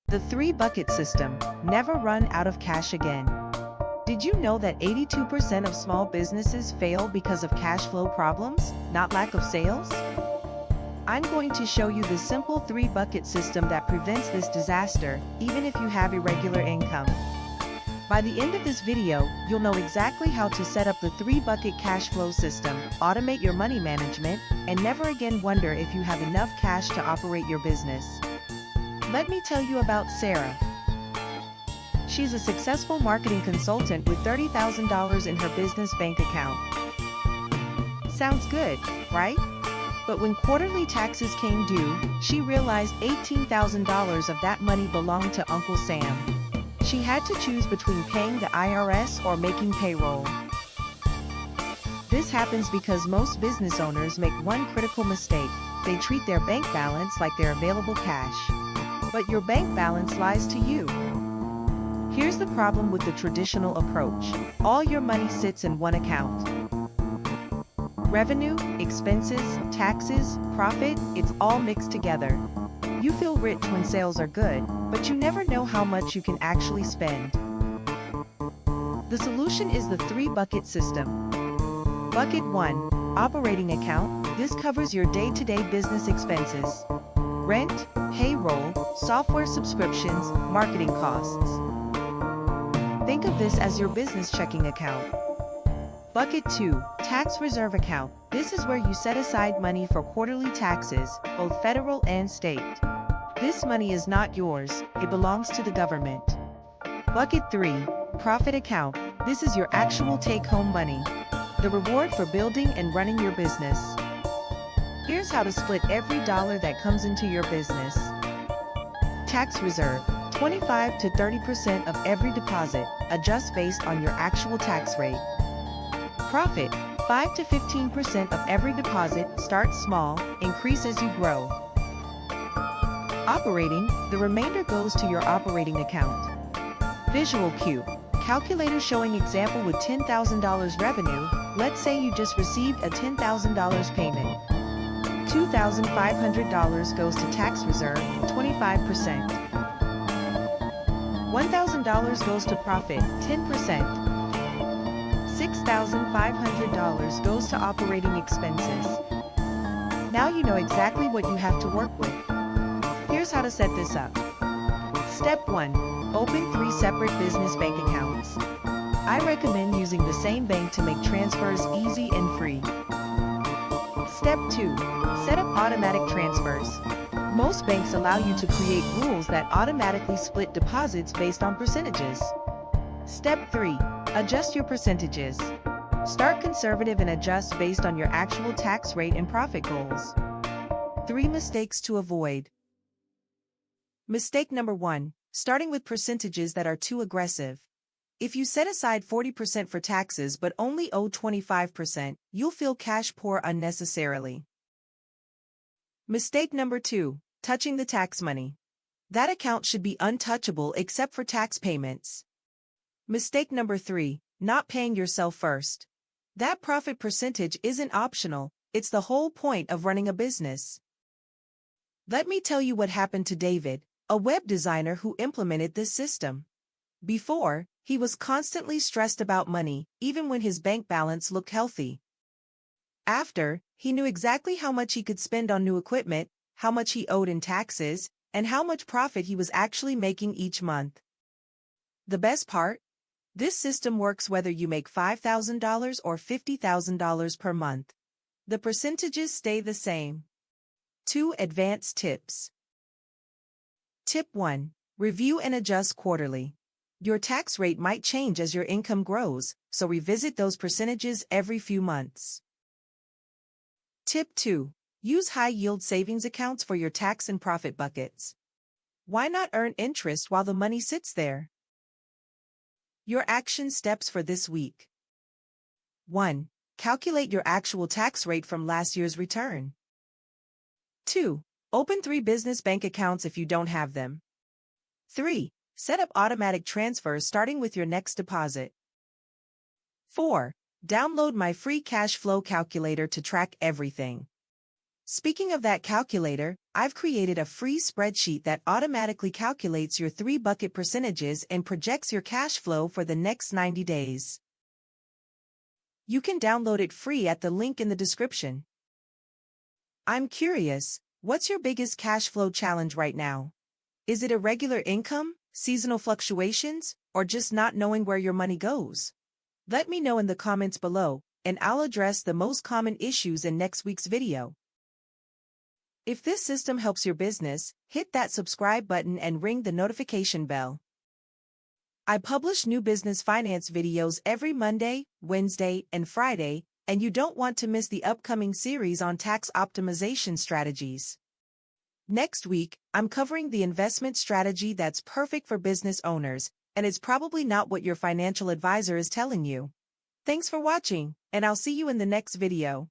The three-bucket system, never run out of cash again. Did you know that 82% of small businesses fail because of cash flow problems, not lack of sales? I'm going to show you the simple three-bucket system that prevents this disaster, even if you have irregular income. By the end of this video, you'll know exactly how to set up the three-bucket cash flow system, automate your money management, and never again wonder if you have enough cash to operate your business. Let me tell you about Sarah. She's a successful marketing consultant with $30,000 in her business bank account. Sounds good, right? But when quarterly taxes came due, she realized $18,000 of that money belonged to Uncle Sam. She had to choose between paying the IRS or making payroll. This happens because most business owners make one critical mistake. They treat their bank balance like their available cash. But your bank balance lies to you. Here's the problem with the traditional approach. All your money sits in one account. Revenue, expenses, taxes, profit, it's all mixed together. You feel rich when sales are good, but you never know how much you can actually spend. The solution is the three-bucket system. Bucket 1, operating account. This covers your day-to-day business expenses. Rent, payroll, software subscriptions, marketing costs. Think of this as your business checking account. Bucket 2, tax reserve account. This is where you set aside money for quarterly taxes, both federal and state. This money is not yours, it belongs to the government. Bucket 3, profit account. This is your actual take-home money, the reward for building and running your business. Here's how to split every dollar that comes into your business. Tax reserve, 25 to 30% of every deposit, adjust based on your actual tax rate. Profit, 5 to 15% of every deposit, start small, increase as you grow. Operating, the remainder goes to your operating account. Visual cue, calculator showing example with $10,000 revenue. Let's say you just received a $10,000 payment. $2,500 goes to tax reserve, 25%. $1,000 goes to profit, 10%. $6,500 goes to operating expenses. Now you know exactly what you have to work with. Here's how to set this up. Step 1. Open 3 separate business bank accounts. I recommend using the same bank to make transfers easy and free. Step 2. Set up automatic transfers. Most banks allow you to create rules that automatically split deposits based on percentages. Step 3. Adjust your percentages. Start conservative and adjust based on your actual tax rate and profit goals. 3 mistakes to avoid. Mistake number 1. Starting with percentages that are too aggressive. If you set aside 40% for taxes but only owe 25%, you'll feel cash poor unnecessarily. Mistake number 2. Touching the tax money. That account should be untouchable except for tax payments. Mistake number 3. Not paying yourself first. That profit percentage isn't optional, it's the whole point of running a business. Let me tell you what happened to David, a web designer who implemented this system. Before, he was constantly stressed about money, even when his bank balance looked healthy. After, he knew exactly how much he could spend on new equipment, how much he owed in taxes, and how much profit he was actually making each month. The best part? This system works whether you make $5,000 or $50,000 per month. The percentages stay the same. 2 advanced tips. Tip 1. Review and adjust quarterly. Your tax rate might change as your income grows, so revisit those percentages every few months. Tip 2. Use high-yield savings accounts for your tax and profit buckets. Why not earn interest while the money sits there? Your action steps for this week. 1. Calculate your actual tax rate from last year's return. 2. Open 3 business bank accounts if you don't have them. 3. Set up automatic transfers starting with your next deposit. 4. Download my free cash flow calculator to track everything. Speaking of that calculator, I've created a free spreadsheet that automatically calculates your 3 bucket percentages and projects your cash flow for the next 90 days. You can download it free at the link in the description. I'm curious, what's your biggest cash flow challenge right now? Is it irregular income, seasonal fluctuations, or just not knowing where your money goes? Let me know in the comments below, and I'll address the most common issues in next week's video. If this system helps your business, hit that subscribe button and ring the notification bell. I publish new business finance videos every Monday, Wednesday, and Friday, and you don't want to miss the upcoming series on tax optimization strategies. Next week, I'm covering the investment strategy that's perfect for business owners, and it's probably not what your financial advisor is telling you. Thanks for watching, and I'll see you in the next video.